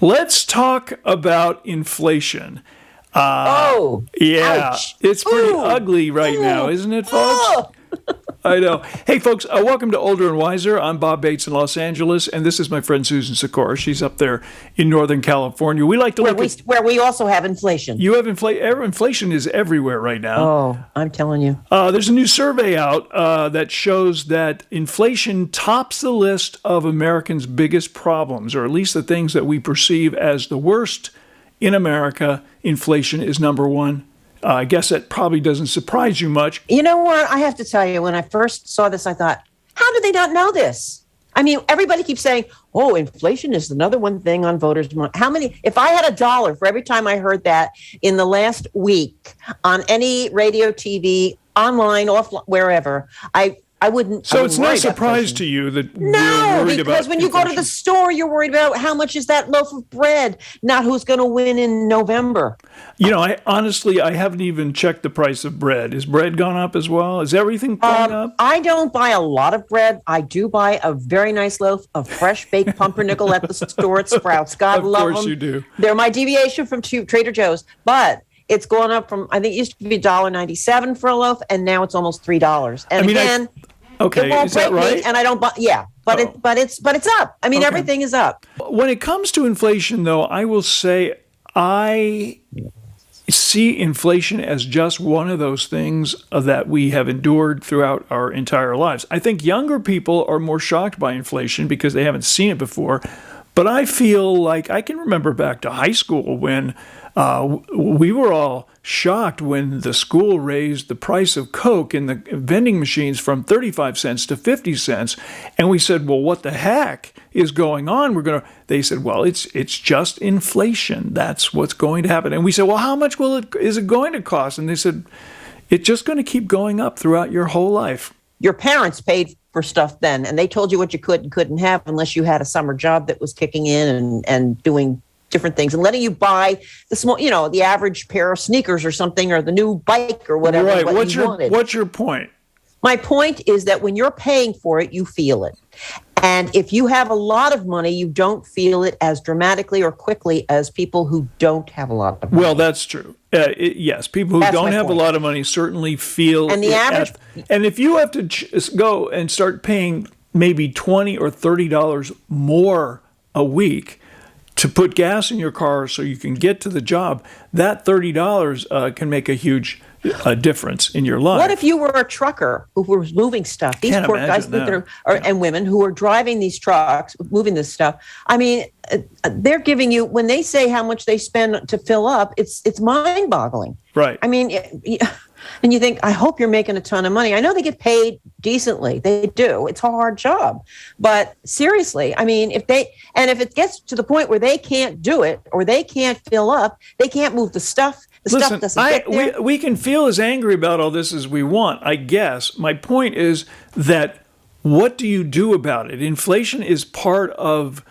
Let's talk about inflation. Yeah, Ouch. it's pretty Ooh. ugly right now, isn't it, folks? I know. Hey, folks, welcome to Older and Wiser. I'm Bob Bates in Los Angeles, and this is my friend Susan Sikora. She's up there in Northern California. We like to where we also have inflation. You have inflation is everywhere right now. Oh, I'm telling you. There's a new survey out that shows that inflation tops the list of Americans' biggest problems, or at least the things that we perceive as the worst in America. Inflation is number one. I guess that probably doesn't surprise you much. You know what? I have to tell you, when I first saw this, I thought, how do they not know this? I mean, everybody keeps saying, oh, inflation is another one thing on voters' money. How many? If I had $1 for every time I heard that in the last week on any radio, TV, online, offline, wherever, I wouldn't. So it's no surprise to you that we're worried about because when you go to the store, you're worried about how much is that loaf of bread, not who's going to win in November. You know, I haven't even checked the price of bread. Is bread gone up as well? Is everything going up? I don't buy a lot of bread. I do buy a very nice loaf of fresh baked pumpernickel at the store at Sprouts. God love them. Of course you do. They're my deviation from Trader Joe's, but it's gone up from, I think it used to be $1.97 for a loaf, and now it's almost $3. And again, okay, it won't is that break right? me, and I don't buy. Yeah, but it's up. I mean, everything is up. When it comes to inflation, though, I will say I see inflation as just one of those things that we have endured throughout our entire lives. I think younger people are more shocked by inflation because they haven't seen it before. But I feel like I can remember back to high school when we were all shocked when the school raised the price of Coke in the vending machines from 35 cents to 50 cents. And we said, well, what the heck is going on? They said, well, it's just inflation. That's what's going to happen. And we said, well, how much is it going to cost? And they said, it's just going to keep going up throughout your whole life. Your parents paid for stuff then, and they told you what you could and couldn't have unless you had a summer job that was kicking in and doing different things and letting you buy the small, the average pair of sneakers or something, or the new bike or whatever. Right. What's your point? My point is that when you're paying for it, you feel it. And if you have a lot of money, you don't feel it as dramatically or quickly as people who don't have a lot of money. Well, that's true. Yes, people who don't have a lot of money certainly feel. And the average. And if you have to go and start paying maybe $20 or $30 more a week to put gas in your car so you can get to the job, that $30 can make a huge difference in your life. What if you were a trucker who was moving stuff? These poor guys and women who are driving these trucks, moving this stuff. I mean, they're giving you, when they say how much they spend to fill up, it's mind-boggling. Right. I mean, and you think, I hope you're making a ton of money. I know they get paid decently. They do. It's a hard job. But seriously, I mean, if it gets to the point where they can't do it or they can't fill up, they can't move the stuff. Listen, we can feel as angry about all this as we want, I guess. My point is that what do you do about it? Inflation is part of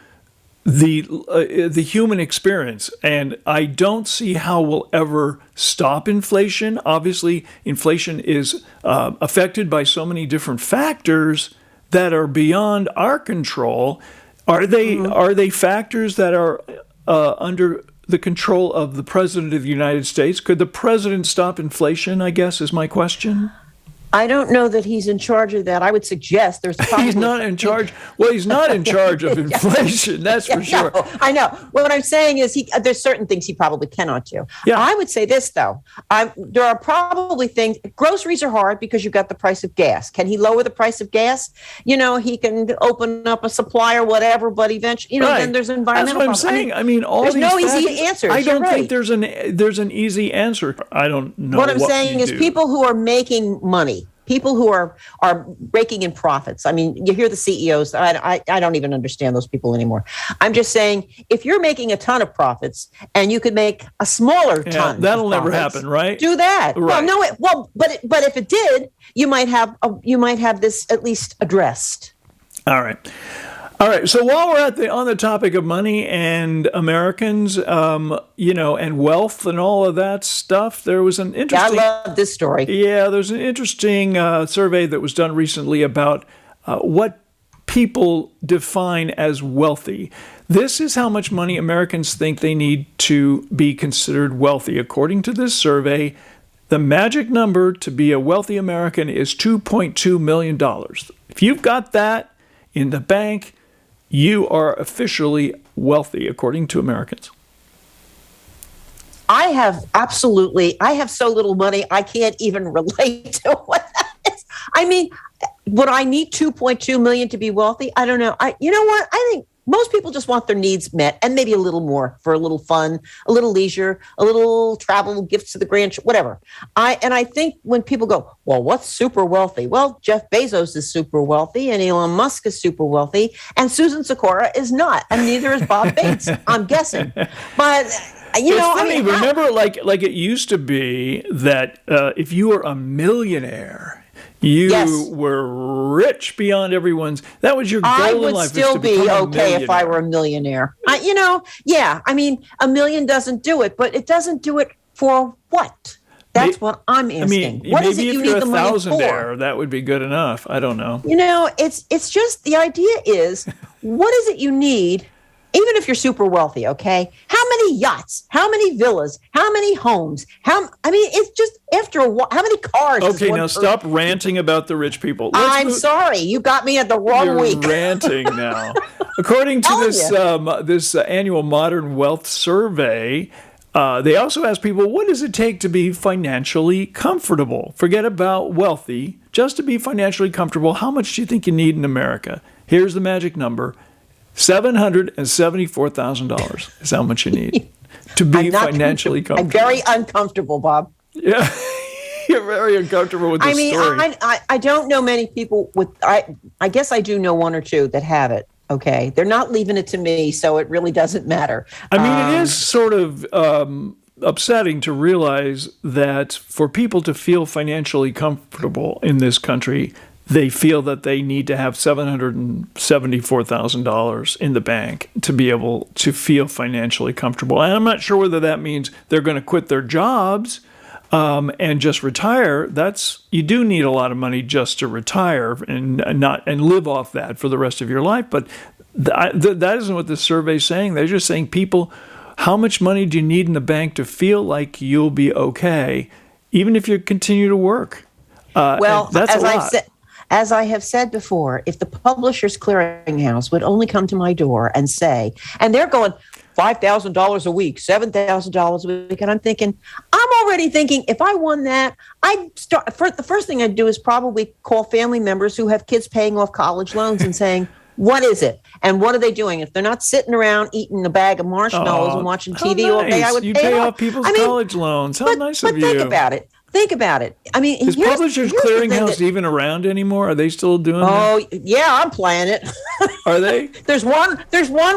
the human experience, and I don't see how we'll ever stop inflation. Obviously, inflation is affected by so many different factors that are beyond our control. Are they factors that are under the control of the President of the United States? Could the President stop inflation, I guess, is my question? I don't know that he's in charge of that. I would suggest there's probably... He's not in charge. Well, he's not in charge of inflation, that's for sure. No, I know. What I'm saying is there's certain things he probably cannot do. Yeah. I would say this, though. There are probably things... Groceries are hard because you've got the price of gas. Can he lower the price of gas? He can open up a supply or whatever, but eventually, then there's environmental problems. That's what I'm saying. I mean, all there's these no factors, easy answers. I don't think there's an easy answer. I don't know what I'm saying is people who are making money, people who are raking in profits. I mean, you hear the CEOs. I don't even understand those people anymore. I'm just saying, if you're making a ton of profits and you could make a smaller ton, that'll never happen, right? Do that. Right. But if it did, you might have this at least addressed. All right. So while we're on the topic of money and Americans, and wealth and all of that stuff, there was an interesting... I love this story. Yeah, there's an interesting survey that was done recently about what people define as wealthy. This is how much money Americans think they need to be considered wealthy. According to this survey, the magic number to be a wealthy American is $2.2 million. If you've got that in the bank, you are officially wealthy, according to Americans. I have so little money, I can't even relate to what that is. I mean, would I need 2.2 million to be wealthy? I don't know. You know what? I think most people just want their needs met and maybe a little more for a little fun, a little leisure, a little travel, gifts to the grandchildren, whatever. I think when people go, well, what's super wealthy? Well, Jeff Bezos is super wealthy and Elon Musk is super wealthy and Susan Sikora is not, and neither is Bob Bates, I'm guessing. But you know, funny, I mean, remember, like it used to be that if you were a millionaire, you were rich beyond everyone's. That was your goal I in would life. still be okay if I were a millionaire. I mean, a million doesn't do it, but it doesn't do it for what? That's what I'm asking. I mean, what maybe is it if you you're need the money for? $1,000-aire, that would be good enough. I don't know. You know, it's just the idea is, what is it you need? Even if you're super wealthy, okay? How many yachts? How many villas? How many homes? It's just after a while. How many cars? Okay, now stop ranting about the rich people. I'm sorry, you got me at the wrong week. You're ranting now. According to this annual Modern Wealth Survey, they also ask people, what does it take to be financially comfortable? Forget about wealthy. Just to be financially comfortable, how much do you think you need in America? Here's the magic number. $774,000 is how much you need to be financially comfortable. I'm very uncomfortable, Bob. Yeah, you're very uncomfortable with this story. I don't know many people with. I guess I do know one or two that have it. Okay, they're not leaving it to me, so it really doesn't matter. I mean, it is sort of upsetting to realize that for people to feel financially comfortable in this country, they feel that they need to have $774,000 in the bank to be able to feel financially comfortable. And I'm not sure whether that means they're going to quit their jobs and just retire. You do need a lot of money just to retire and live off that for the rest of your life. But that isn't what this survey is saying. They're just saying, people, how much money do you need in the bank to feel like you'll be okay, even if you continue to work? That's a lot. As I have said before, if the Publishers Clearinghouse would only come to my door and say, and they're going $5,000 a week, $7,000 a week, and I'm already thinking, if I won that, the first thing I'd do is probably call family members who have kids paying off college loans and saying, what is it? And what are they doing? If they're not sitting around eating a bag of marshmallows and watching TV all day, I would pay off people's college loans. How nice of you. But think about it. I mean, is Publishers Clearinghouse even around anymore? Are they still doing that? Oh, yeah, I'm playing it. Are they? There's one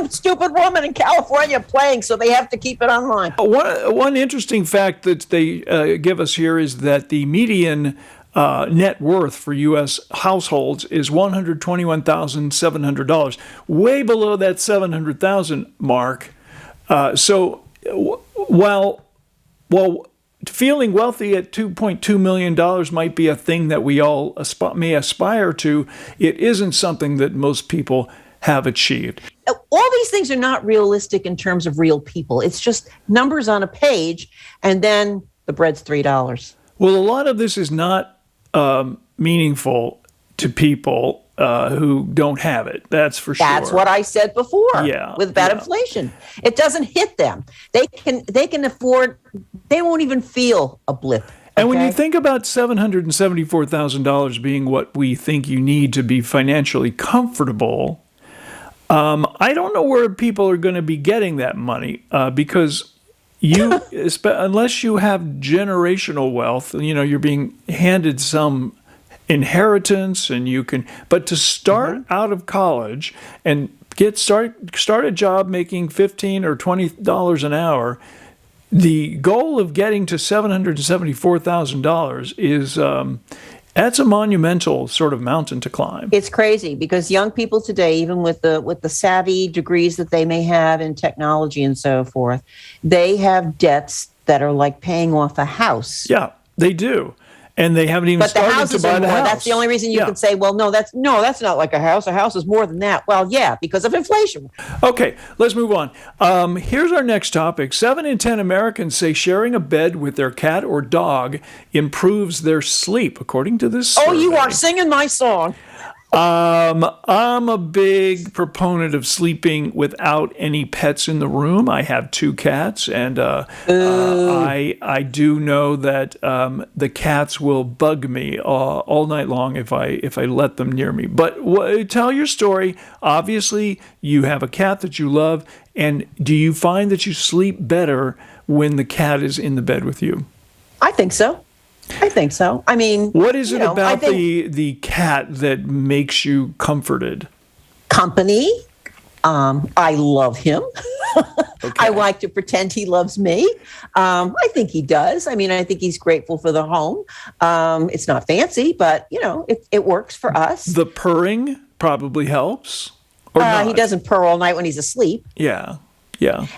stupid woman in California playing, so they have to keep it online. One interesting fact that they give us here is that the median net worth for U.S. households is $121,700, way below that $700,000 mark. So while feeling wealthy at $2.2 million might be a thing that we all may aspire to, it isn't something that most people have achieved. All these things are not realistic in terms of real people. It's just numbers on a page, and then the bread's $3. Well, a lot of this is not meaningful to people who don't have it. That's for sure. That's what I said before. Yeah, with bad inflation, it doesn't hit them. They can afford. They won't even feel a blip. And when you think about $774,000 being what we think you need to be financially comfortable, I don't know where people are going to be getting that money because unless you have generational wealth, you're being handed some inheritance, but to start out of college and start a job making $15 or $20 an hour, the goal of getting to $774,000 is that's a monumental sort of mountain to climb. It's crazy because young people today, even with the savvy degrees that they may have in technology and so forth, they have debts that are like paying off a house. Yeah, they do. And they haven't even But the started to houses buy are the more. house. That's the only reason you Yeah. can say, well, that's not like a house. A house is more than that. Well, yeah, because of inflation. Okay, let's move on. Here's our next topic. 7 in 10 Americans say sharing a bed with their cat or dog improves their sleep, according to this survey. Oh, you are singing my song. I'm a big proponent of sleeping without any pets in the room. I have 2 cats, and I do know that the cats will bug me all night long if I let them near me. But tell your story. Obviously, you have a cat that you love, and do you find that you sleep better when the cat is in the bed with you? I think so. I mean, What is it about I think the cat that makes you comforted? company. I love him. I like to pretend he loves me. I think he does. I mean, I think he's grateful for the home. It's not fancy, but it works for us. The purring probably helps. Or not. He doesn't purr all night when he's asleep. Yeah.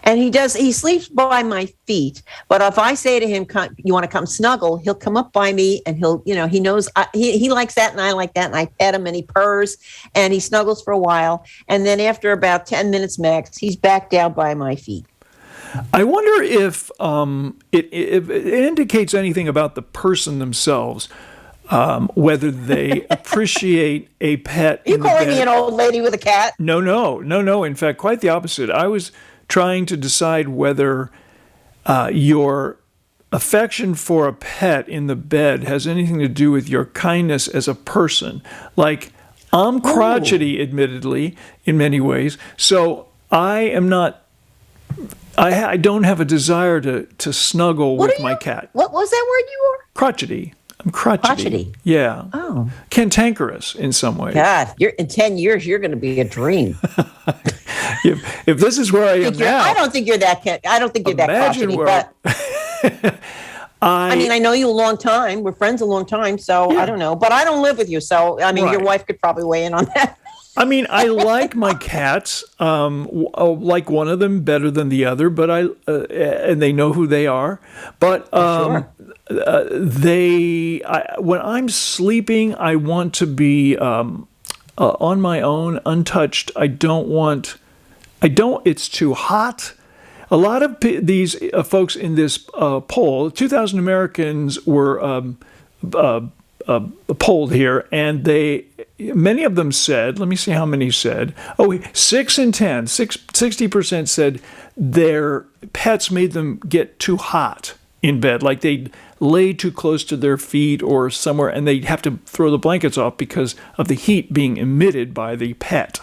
And he sleeps by my feet. But if I say to him, you want to come snuggle, he'll come up by me and he knows he likes that and I like that. And I pet him and he purrs and he snuggles for a while. And then after about 10 minutes max, he's back down by my feet. I wonder if it indicates anything about the person themselves, whether they appreciate a pet. You calling me an old lady with a cat? No. In fact, quite the opposite. I was trying to decide whether your affection for a pet in the bed has anything to do with your kindness as a person. Like, I'm crotchety, admittedly, in many ways, so I am not. I don't have a desire to snuggle with my cat. What was that word you were? Crotchety. I'm crotchety. Crotchety. Yeah. Oh. Cantankerous in some ways. God, in 10 years, you're going to be a dream. If this is where I am now, I don't think you're that. I don't think you're that crotchety. But I mean, I know you a long time. We're friends a long time, so Yeah. I don't know. But I don't live with you, so I mean, Right. your wife could probably weigh in on that. I mean, I like my cats. Like one of them better than the other, but and they know who they are. But Sure. when I'm sleeping, I want to be on my own, untouched. It's too hot. A lot of these folks in this poll, 2,000 Americans were polled here, and many of them said, let me see how many said, 6 in 10, 60% said their pets made them get too hot in bed, like they'd lay too close to their feet or somewhere, and they'd have to throw the blankets off because of the heat being emitted by the pet.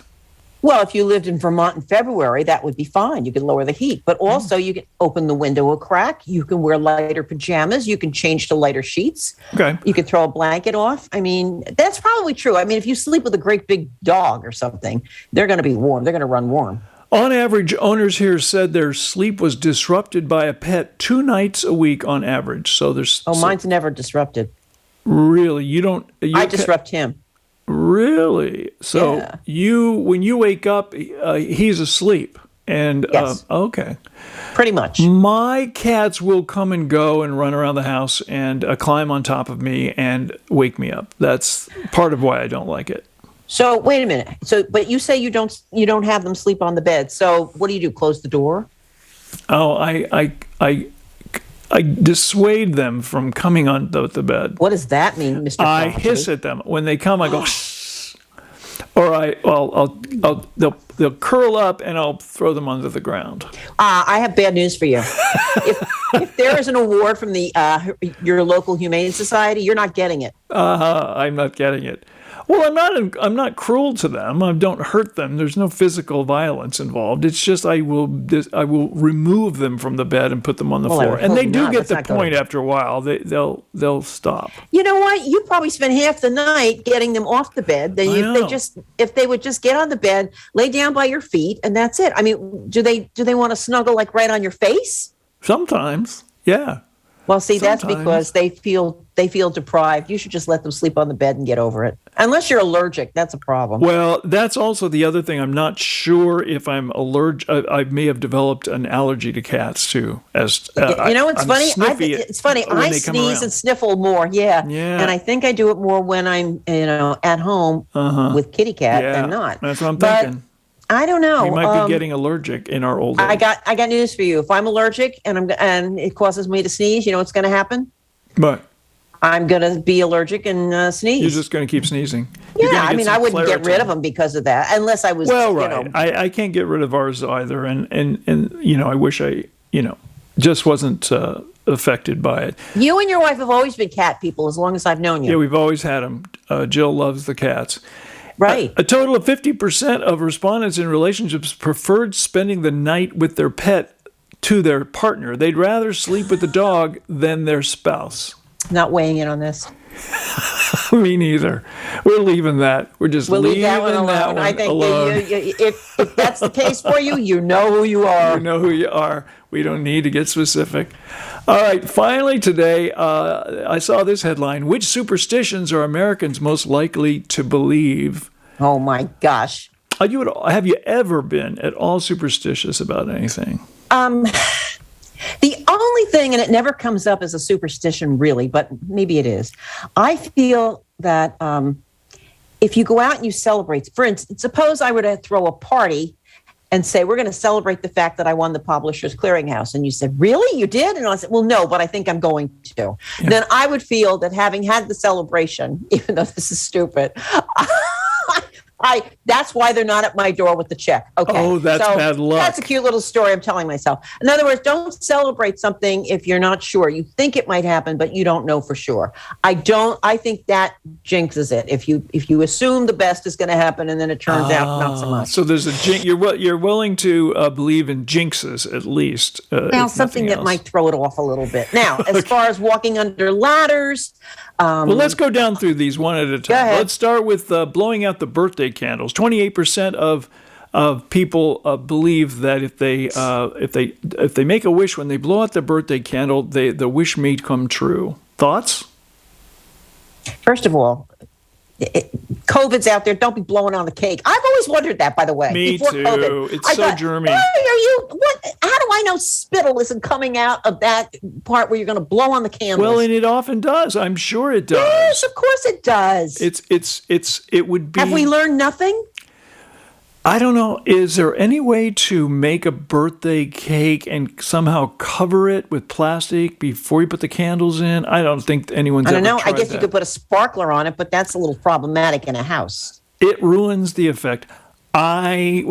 Well, if you lived in Vermont in February, that would be fine. You could lower the heat, but also you can open the window a crack. You can wear lighter pajamas. You can change to lighter sheets. Okay. You could throw a blanket off. I mean, that's probably true. I mean, if you sleep with a great big dog or something, they're going to be warm. They're going to run warm. On average, owners here said their sleep was disrupted by a pet 2 nights a week on average. So Mine's never disrupted. Really, I disrupt him. Really? So Yeah. when you wake up, he's asleep. And Yes. okay. Pretty much. My cats will come and go and run around the house and climb on top of me and wake me up. That's part of why I don't like it. So wait a minute. But you say you don't have them sleep on the bed. So what do? Close the door? Oh, I dissuade them from coming on the bed. What does that mean, Mr. I Crotchety? hiss at them when they come. I go, shh. Or they'll curl up and I'll throw them onto the ground. I have bad news for you. if there is an award from your local humane society, you're not getting it. I'm not getting it. Well, I'm not cruel to them. I don't hurt them. There's no physical violence involved. It's just I will remove them from the bed and put them on the floor. And they do get the point after a while. They'll stop. You know what? You probably spend half the night getting them off the bed. Then if they would just get on the bed, lay down by your feet, and that's it. I mean, do they want to snuggle like right on your face? Sometimes, yeah. Well, see, Sometimes. that's because they feel deprived. You should just let them sleep on the bed and get over it. Unless you're allergic, that's a problem. Well, that's also the other thing. I'm not sure if I'm allergic. I may have developed an allergy to cats too. As It's I'm funny. sniffy It's funny. when I they come sneeze around. and sniffle more. Yeah. Yeah. And I think I do it more when I'm, at home with kitty cat than not. That's what I'm But thinking. I don't know. We might be getting allergic in our old age. I got news for you. If I'm allergic and it causes me to sneeze, you know what's going to happen? But I'm going to be allergic and sneeze. you're just going to keep sneezing. You're Yeah, gonna I get mean, some I wouldn't get rid of Claritin. them because of that, unless I was. Well, right. I can't get rid of ours either, and I wish I just wasn't affected by it. You and your wife have always been cat people as long as I've known you. Yeah, we've always had them. Jill loves the cats. Right. A total of 50% of respondents in relationships preferred spending the night with their pet to their partner. They'd rather sleep with the dog than their spouse. Not weighing in on this. Me neither. We're leaving that. We're just We'll leaving leave that one alone. I think alone. if that's the case for you, you know who you are. You know who you are. We don't need to get specific. All right. Finally, today, I saw this headline: which superstitions are Americans most likely to believe? Oh my gosh. Have you ever been at all superstitious about anything? The only thing, and it never comes up as a superstition really, but maybe it is. I feel that if you go out and you celebrate, for instance, suppose I were to throw a party and say, we're going to celebrate the fact that I won the Publishers Clearinghouse. And you said, really? You did? And I said, well, no, but I think I'm going to. Yeah. Then I would feel that having had the celebration, even though this is stupid, that's why they're not at my door with the check. Okay. Oh, that's bad luck. That's a cute little story I'm telling myself. In other words, don't celebrate something if you're not sure. You think it might happen, but you don't know for sure. I think that jinxes it. If you assume the best is going to happen and then it turns out not so much. So there's a jinx. You're willing to believe in jinxes at least. Well, something that might throw it off a little bit. Now, as far as walking under ladders. Well, let's go down through these one at a time. Let's start with blowing out the birthday candles. 28% of people believe that if they make a wish when they blow out the birthday candle, the wish may come true. Thoughts? First of all, COVID's out there. Don't be blowing on the cake. I've always wondered that, by the way. Me before too. COVID. It's so germy. Why are you? How do I know spittle isn't coming out of that part where you're going to blow on the candles? Well, and it often does. I'm sure it does. Yes, of course it does. It would be. Have we learned nothing? I don't know. Is there any way to make a birthday cake and somehow cover it with plastic before you put the candles in? I don't think anyone's ever tried that. I don't know. I guess you could put a sparkler on it, but that's a little problematic in a house. It ruins the effect. When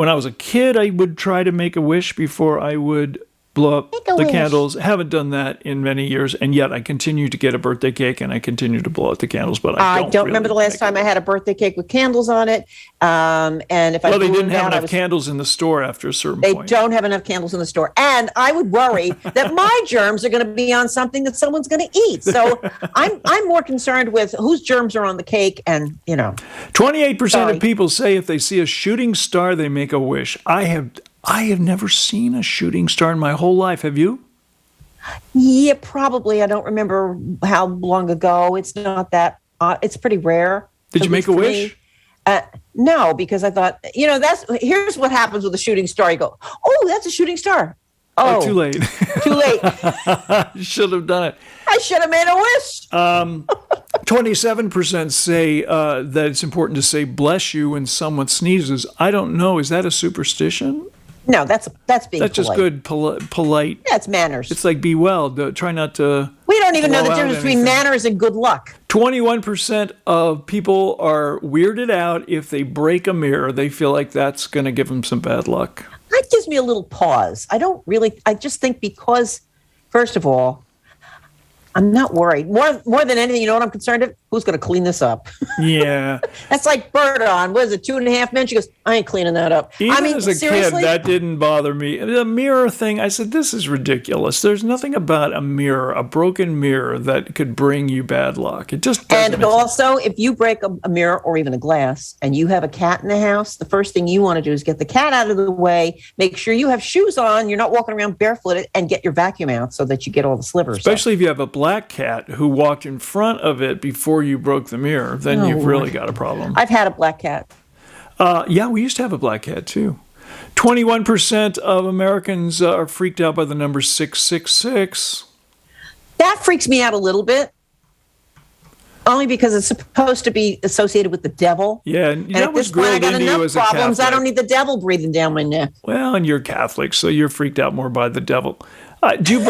I was a kid, I would try to make a wish before I would blow up the candles. Haven't done that in many years, and yet I continue to get a birthday cake and I continue to blow out the candles. But I don't remember the last time I had a birthday cake with candles on it. And if they didn't have enough candles in the store after a certain point. They don't have enough candles in the store, and I would worry that my germs are going to be on something that someone's going to eat. So I'm more concerned with whose germs are on the cake, and 28% of people say if they see a shooting star, they make a wish. I have never seen a shooting star in my whole life. Have you? Yeah, probably. I don't remember how long ago. It's not that. It's pretty rare. Did you make a wish? No, because I thought, here's what happens with a shooting star. You go, oh, that's a shooting star. Oh, too late. Too late. You should have done it. I should have made a wish. 27% say that it's important to say bless you when someone sneezes. I don't know. Is that a superstition? No, that's being polite. That's just good, polite. Yeah, it's manners. It's like be well. Try not to. We don't even know the difference between manners and good luck. 21% of people are weirded out if they break a mirror. They feel like that's going to give them some bad luck. That gives me a little pause. I just think because, first of all, I'm not worried. More than anything, you know what I'm concerned of? Who's going to clean this up? Yeah. That's like Bird on, what is it, 2.5 Men? She goes, I ain't cleaning that up. Even as a kid, that didn't bother me. The mirror thing, I said, this is ridiculous. There's nothing about a mirror, a broken mirror, that could bring you bad luck. It just doesn't. And also, if you break a mirror or even a glass and you have a cat in the house, the first thing you want to do is get the cat out of the way, make sure you have shoes on, you're not walking around barefooted, and get your vacuum out so that you get all the slivers. Especially if you have a black cat who walked in front of it before before you broke the mirror, then Oh, you've really Lord. got a problem. I've had a black cat. Yeah, we used to have a black cat too. 21% of Americans are freaked out by the number 666. That freaks me out a little bit. Only because it's supposed to be associated with the devil. Yeah, And that at was this point, I grilled got into you enough as a problems. I Catholic. don't need the devil breathing down my neck. Well, and you're Catholic, so you're freaked out more by the devil. Do you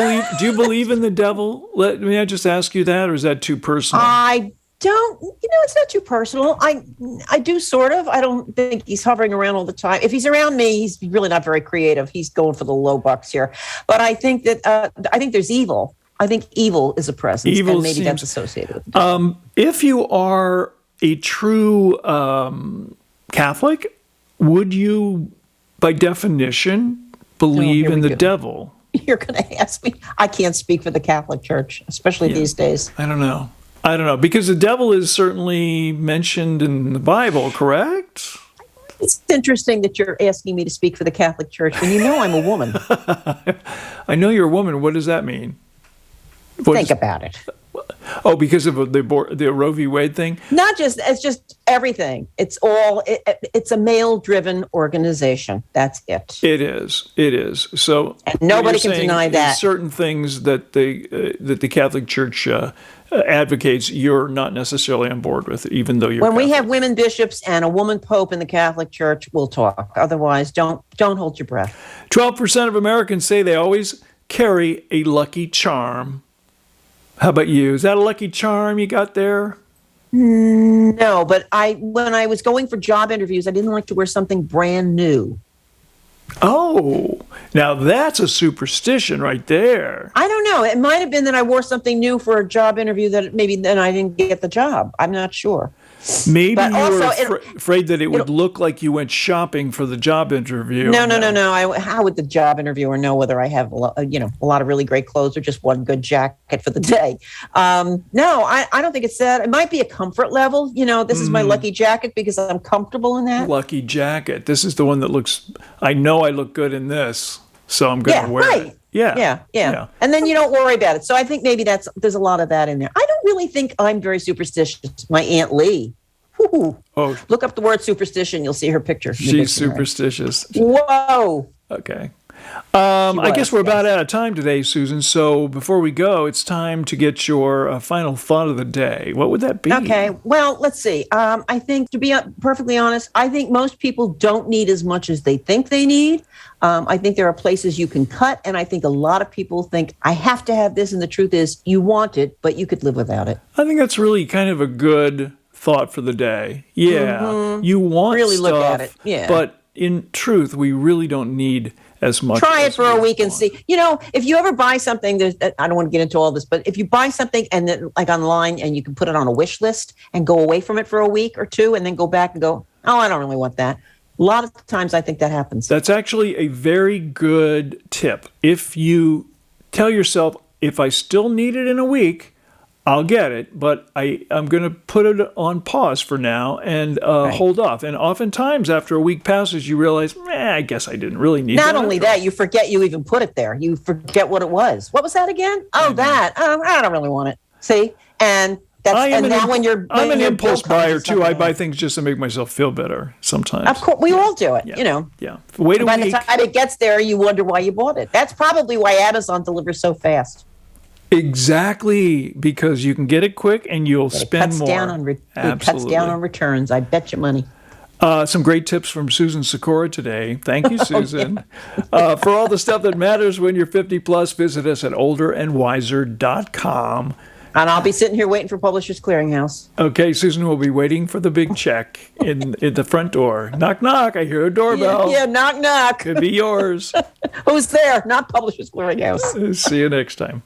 believe in the devil? May I just ask you that, or is that too personal? I don't. It's not too personal. I do sort of. I don't think he's hovering around all the time. If he's around me, he's really not very creative. He's going for the low bucks here. But I think that I think there's evil. I think evil is a presence, Evil and maybe seems- that's associated with it. If you are a true Catholic, would you, by definition, believe here in we the go. devil? You're going to ask me. I can't speak for the Catholic Church, especially these days. I don't know. Because the devil is certainly mentioned in the Bible, correct? It's interesting that you're asking me to speak for the Catholic Church when you know I'm a woman. I know you're a woman. What does that mean? Think about it. Oh, because of the Roe v. Wade thing? Not just, it's just everything. It's a male-driven organization. That's it. It is. So And nobody what you're can saying deny is that. certain things that the Catholic Church advocates, you're not necessarily on board with, even though you're When we Catholic. have women bishops and a woman pope in the Catholic Church, we'll talk. Otherwise, don't hold your breath. 12% of Americans say they always carry a lucky charm. How about you? Is that a lucky charm you got there? No, but when I was going for job interviews, I didn't like to wear something brand new. Oh, now that's a superstition right there. I don't know. It might have been that I wore something new for a job interview that maybe then I didn't get the job. I'm not sure. Maybe But you were also afraid that it would look like you went shopping for no. No. How would the job interviewer know whether I have a lot of really great clothes or just one good jacket for the day? No, I don't think it's that. It might be a comfort level. This is my lucky jacket because I'm comfortable in that. Lucky jacket. This is the one that looks, I know I look good in this, so I'm going to wear right. it. Yeah. And then you don't worry about it. So I think maybe there's a lot of that in there. I don't really think I'm very superstitious. My Aunt Lee. Whoo. Oh, Look up the word superstition. You'll see her picture. she's superstitious. Whoa. Okay. I guess we're about yes. out of time today, Susan. So before we go, it's time to get your final thought of the day. What would that be? Okay. Well, let's see. I think, to be perfectly honest, I think most people don't need as much as they think they need. I think there are places you can cut, and I think a lot of people think, I have to have this, and the truth is, you want it, but you could live without it. I think that's really kind of a good thought for the day. Yeah. You want Really stuff, look at it. Yeah. But in truth, we really don't need as much. Try it as for a we week and want. see. If you ever buy something, I don't want to get into all this, but if you buy something and then like online and you can put it on a wish list and go away from it for a week or two and then go back and go, oh, I don't really want that. A lot of times I think that happens. That's actually a very good tip. If you tell yourself, if I still need it in a week, I'll get it, but I'm going to put it on pause for now and hold off. And oftentimes after a week passes, you realize, I guess I didn't really need Not that. only that, you forget you even put it there. You forget what it was. What was that again? Oh, that. I don't really want it. See? And that's I'm an your impulse bill comes buyer with too. I something buy else. things just to make myself feel better sometimes. Of course, we all do it. Yeah. Wait a By week. the time it gets there, you wonder why you bought it. That's probably why Amazon delivers so fast. Exactly, because you can get it quick and you'll spend more. It cuts down on returns. I bet you money. Some great tips from Susan Sikora today. Thank you, Susan. For all the stuff that matters when you're 50 plus, visit us at olderandwiser.com. And I'll be sitting here waiting for Publishers Clearinghouse. Okay, Susan will be waiting for the big check in the front door. Knock, knock. I hear a doorbell. Yeah, knock, knock. Could be yours. Who's there? Not Publishers Clearinghouse. See you next time.